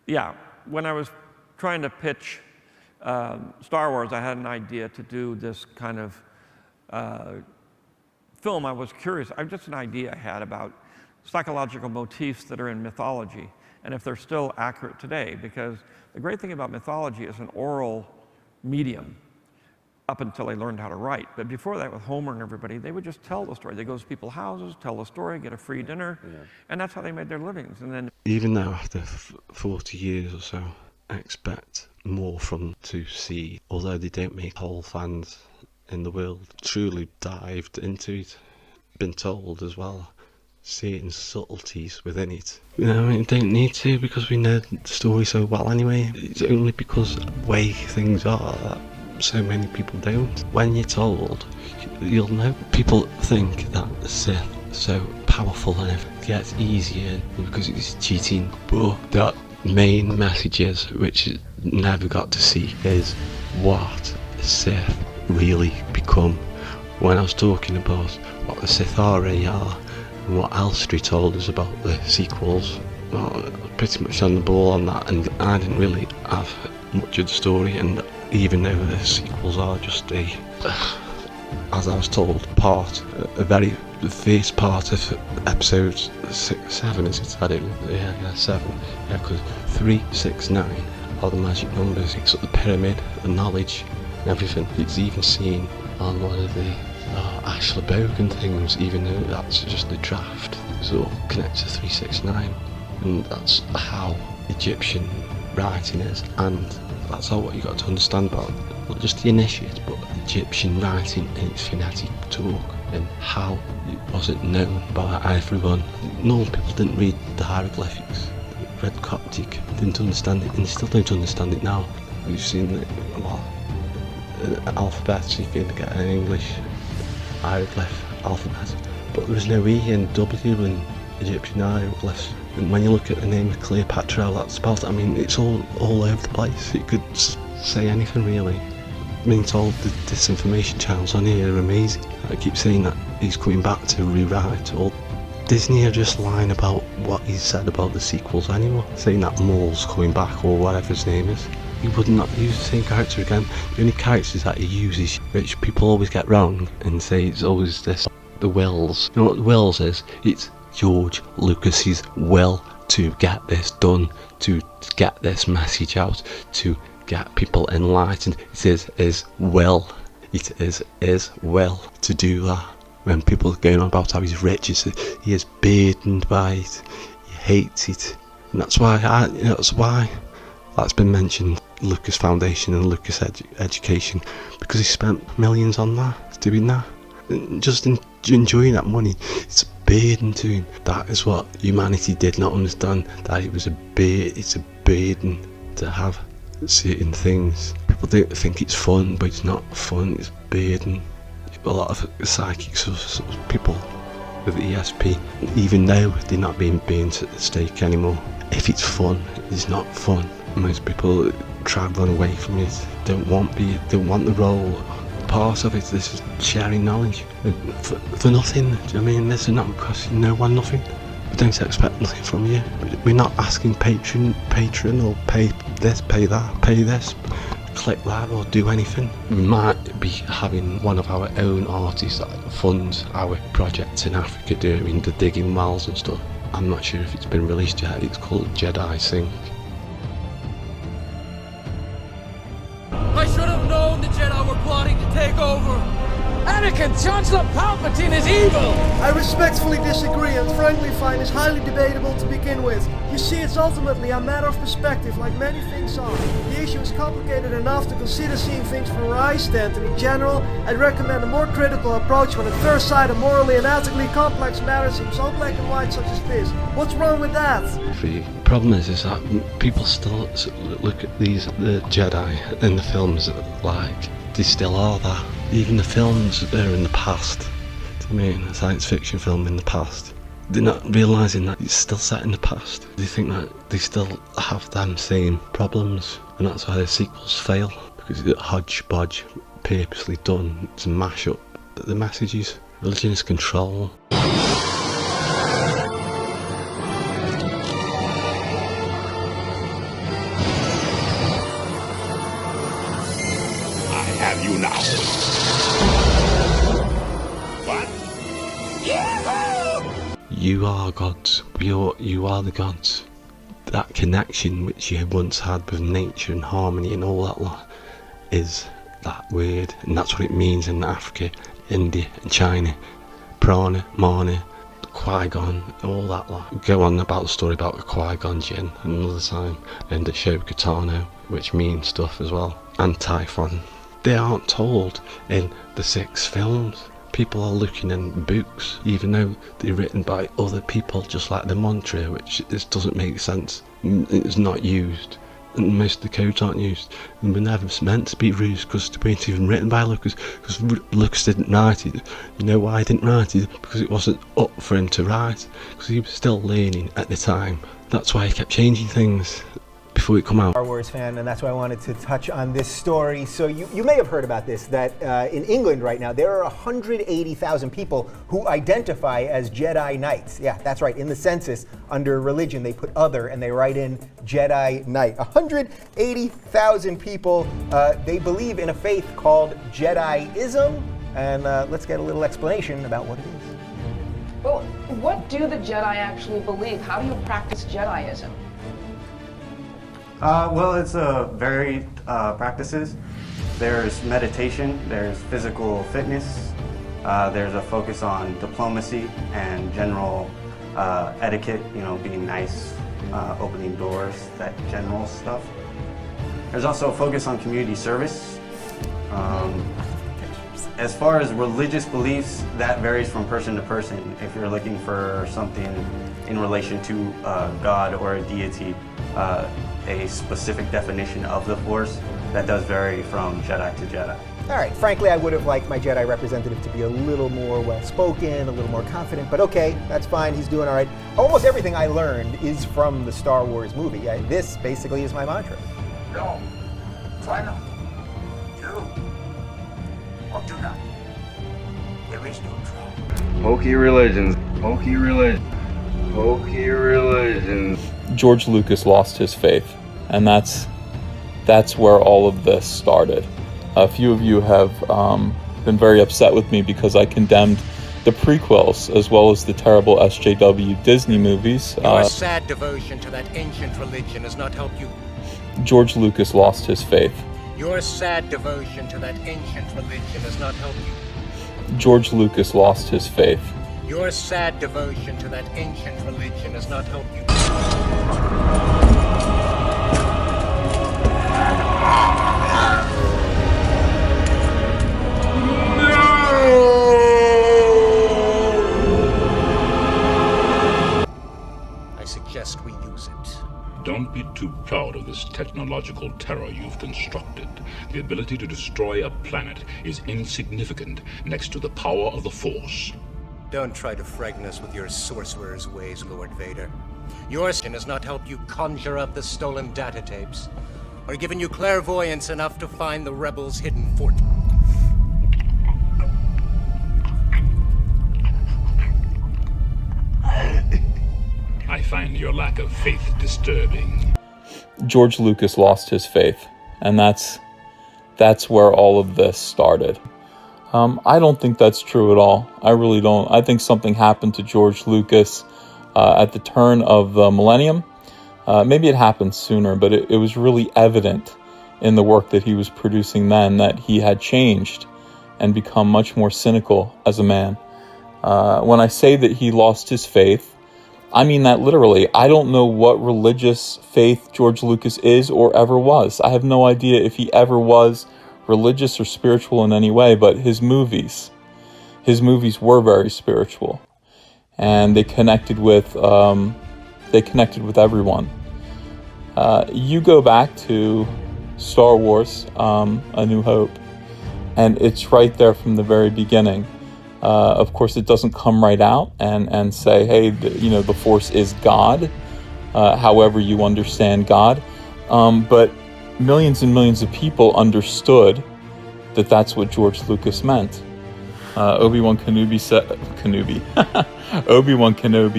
Yeah, when I was trying to pitch Star Wars, I had an idea to do this kind of film. I was curious, just an idea I had about psychological motifs that are in mythology, and if they're still accurate today, because the great thing about mythology is an oral medium up until they learned how to write. But before that, with Homer and everybody, they would just tell the story. They go to people's houses, tell the story, get a free dinner, and that's how they made their livings. And then, even now, after 40 years or so, I expect more from them to see, although they don't make whole fans in the world truly dived into it, been told as well, certain subtleties within it. You know, we don't need to, because we know the story so well anyway. It's only because the way things are that so many people don't. When you're told, you'll know. People think that the Sith is so powerful and it gets easier because it's cheating, but that main messages which you never got to see is what the Sith really become. When I was talking about what the Sith already are and what else told us about the sequels, well, I was pretty much on the ball on that, and I didn't really have much of the story. And even though the sequels are just as I was told, the first part of episode 7, is it? I don't know. Yeah, 7. Yeah, because 3, 6, 9 are the magic numbers. It's up the pyramid, the knowledge, and everything. It's even seen on one of the Ashla Bogan things, even though that's just the draft. It's all connected to 3, 6, 9, and that's how Egyptian writing is, and that's all what you got to understand about not just the initiates, but Egyptian writing and its phonetic talk, and how it wasn't known by everyone. Normal people didn't read the hieroglyphics, read Coptic, didn't understand it, and still don't understand it now. We've seen it, alphabets, you can get an English hieroglyph alphabet, but there was no E and W in Egyptian hieroglyphs. And when you look at the name of Cleopatra, that's spelled, I mean, it's all over the place. It could say anything really. Being told the disinformation channels on here are amazing. I keep saying that he's coming back to rewrite, or Disney are just lying about what he said about the sequels anyway, saying that Maul's coming back or whatever his name is. He would not use the same character again. The only characters that he uses, which people always get wrong and say it's always this, the wills. You know what the wills is? It's George Lucas's will to get this done, to get this message out, to get people enlightened. It is his will. It is his will to do that. When people are going on about how he's rich, he is burdened by it. He hates it, and that's why that's been mentioned. Lucas Foundation and Lucas Education, because he spent millions on that, doing that, and just enjoying that money. It's a burden to him. That is what humanity did not understand, that it's a burden to have certain things. People don't think it's fun, but it's not fun, it's a burden. A lot of psychics or people with ESP, even though they're not being burnt at the stake anymore, if it's fun, it's not fun. Most people try and run away from it, don't want the role. Part of it, this is sharing knowledge for nothing. I mean, this is not because no one nothing. We don't expect nothing from you. We're not asking patron or pay this, pay that, pay this, click that, or do anything. We might be having one of our own artists that funds our projects in Africa doing the digging wells and stuff. I'm not sure if it's been released yet. It's called Djedi Sing. I should have known the Jedi were plotting to take over. Anakin, Chancellor Palpatine is evil! I respectfully disagree and frankly find this highly debatable to begin with. You see, it's ultimately a matter of perspective, like many things are. The issue is complicated enough to consider seeing things from where I stand, and in general, I'd recommend a more critical approach when at first sight a morally and ethically complex matter seems so black and white such as this. What's wrong with that? The problem is that people still look at the Jedi in the films like they still are that. Even the films that are in the past, I mean, a science fiction film in the past, they're not realising that it's still set in the past. They think that they still have them same problems, and that's why the sequels fail, because it's hodgepodge, purposely done to mash up the messages. Religion is control. you are gods. You are the gods. That connection which you once had with nature and harmony and all that lot is that word, and that's what it means in Africa, India and China. Prana, Mana, Qui-Gon, all that lot. Go on about the story about Qui-Gon Jinn another time, and the show Katano, which means stuff as well, and Typhon. They aren't told in the 6 films. People are looking in books, even though they're written by other people, just like the mantra, which just doesn't make sense. It's not used. And most of the codes aren't used, and were never meant to be used because they weren't even written by Lucas, because Lucas didn't write it. You know why he didn't write it? Because it wasn't up for him to write, because he was still learning at the time. That's why he kept changing things before it come out. Star Wars fan, and that's why I wanted to touch on this story. So you may have heard about this, that in England right now, there are 180,000 people who identify as Jedi Knights. Yeah, that's right. In the census, under religion, they put other and they write in Jedi Knight. 180,000 people, they believe in a faith called Jediism. And let's get a little explanation about what it is. Well, what do the Jedi actually believe? How do you practice Jediism? Well, it's varied practices. There's meditation, there's physical fitness, there's a focus on diplomacy and general etiquette, being nice, opening doors, that general stuff. There's also a focus on community service. As far as religious beliefs, that varies from person to person. If you're looking for something in relation to God or a deity, a specific definition of the Force, that does vary from Jedi to Jedi. All right, frankly, I would have liked my Jedi representative to be a little more well-spoken, a little more confident, but okay, that's fine, he's doing all right. Almost everything I learned is from the Star Wars movie. This basically is my mantra. No, try not. Do or do not. There is no try. Hokey religions, hokey religion, hokey religions. George Lucas lost his faith, and that's where all of this started. A few of you have been very upset with me because I condemned the prequels as well as the terrible SJW Disney movies. Your sad devotion to that ancient religion has not helped you. George Lucas lost his faith. Your sad devotion to that ancient religion has not helped you. George Lucas lost his faith. Your sad devotion to that ancient religion has not helped you. I suggest we use it. Don't be too proud of this technological terror you've constructed. The ability to destroy a planet is insignificant next to the power of the Force. Don't try to frighten us with your sorcerer's ways, Lord Vader. Your sin has not helped you conjure up the stolen data tapes, or given you clairvoyance enough to find the rebels' hidden fort. I find your lack of faith disturbing. George Lucas lost his faith, and that's where all of this started. I don't think that's true at all. I really don't. I think something happened to George Lucas at the turn of the millennium. Maybe it happened sooner, but it was really evident in the work that he was producing then that he had changed and become much more cynical as a man. When I say that he lost his faith, I mean that literally. I don't know what religious faith George Lucas is or ever was. I have no idea if he ever was religious or spiritual in any way, but his movies were very spiritual, and they connected with everyone. You go back to Star Wars, A New Hope, and it's right there from the very beginning. Of course, it doesn't come right out and say, hey, the Force is God, however you understand God. But millions and millions of people understood that that's what George Lucas meant. Obi-Wan Kenobi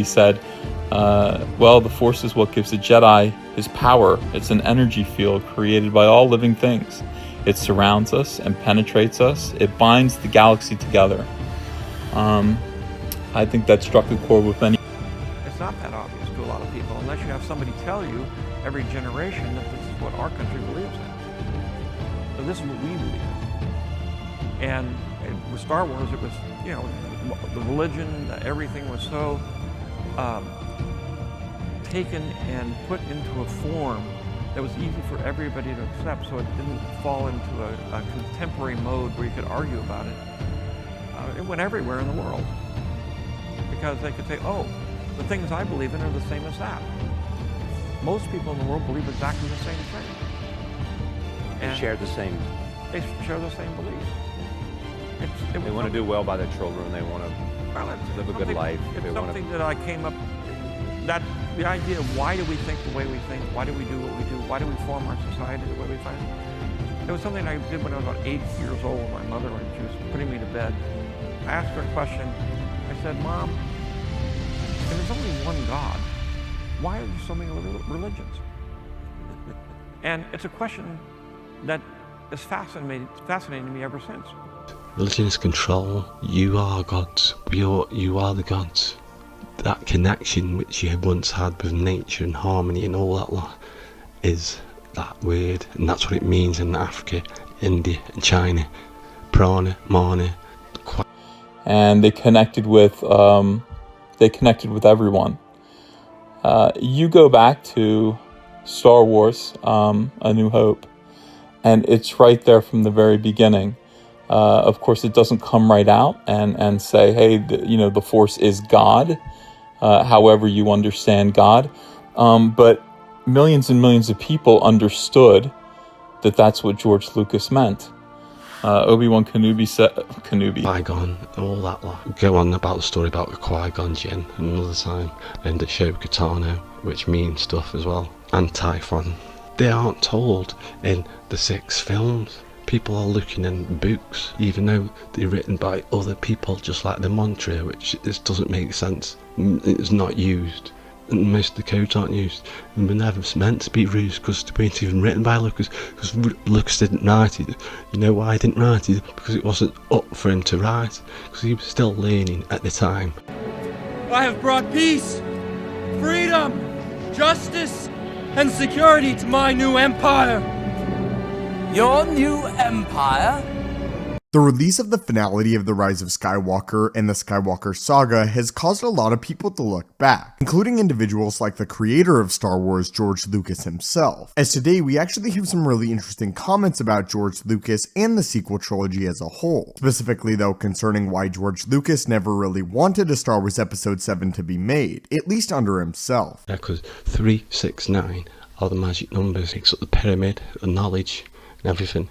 said, well, the Force is what gives a Jedi his power. It's an energy field created by all living things. It surrounds us and penetrates us. It binds the galaxy together. I think that struck a chord with many. not that obvious to a lot of people unless you have somebody tell you every generation that this is what our country believes in. So this is what we believe in. And with Star Wars, it was, you know, the religion, everything was so taken and put into a form that was easy for everybody to accept, so it didn't fall into a contemporary mode where you could argue about it. It went everywhere in the world because they could say, oh, the things I believe in are the same as that. Most people in the world believe exactly the same thing. They share the same. They share the same beliefs. They want to do well by their children. They want to live a good life. It's something that I came up, that the idea of why do we think the way we think, why do we do what we do, why do we form our society the way we find it? It was something I did when I was about 8 years old with my mother when she was putting me to bed. I asked her a question. I said, Mom, if there's only one God, why are there so many religions? And it's a question that has fascinated me ever since. Religion is control. You are gods. You are the gods. That connection which you once had with nature and harmony and all that lot is that word, and that's what it means in Africa, India and China. Prana, Mana. And they connected with everyone. You go back to Star Wars, A New Hope, and it's right there from the very beginning. Of course, it doesn't come right out and say, hey, the Force is God, however you understand God. But millions and millions of people understood that that's what George Lucas meant. Obi-Wan Kenobi said, Qui-Gon, all that lot. Go on about the story about Qui-Gon Jinn another time, and the Ahsoka Tano, which means stuff as well, and Typhon. They aren't told in the 6 films. People are looking in books, even though they're written by other people, just like the mantra, which just doesn't make sense. It's not used. And most of the codes aren't used. And were never meant to be used because they weren't even written by Lucas. Because Lucas didn't write it. You know why he didn't write it? Because it wasn't up for him to write. Because he was still learning at the time. I have brought peace, freedom, justice, and security to my new empire. Your new empire? The release of the finality of The Rise of Skywalker and the Skywalker Saga has caused a lot of people to look back, including individuals like the creator of Star Wars, George Lucas himself. As today, we actually have some really interesting comments about George Lucas and the sequel trilogy as a whole. Specifically though, concerning why George Lucas never really wanted a Star Wars Episode 7 to be made, at least under himself. Yeah, because 3, 6, 9 are the magic numbers. It makes up the pyramid, the knowledge, and everything.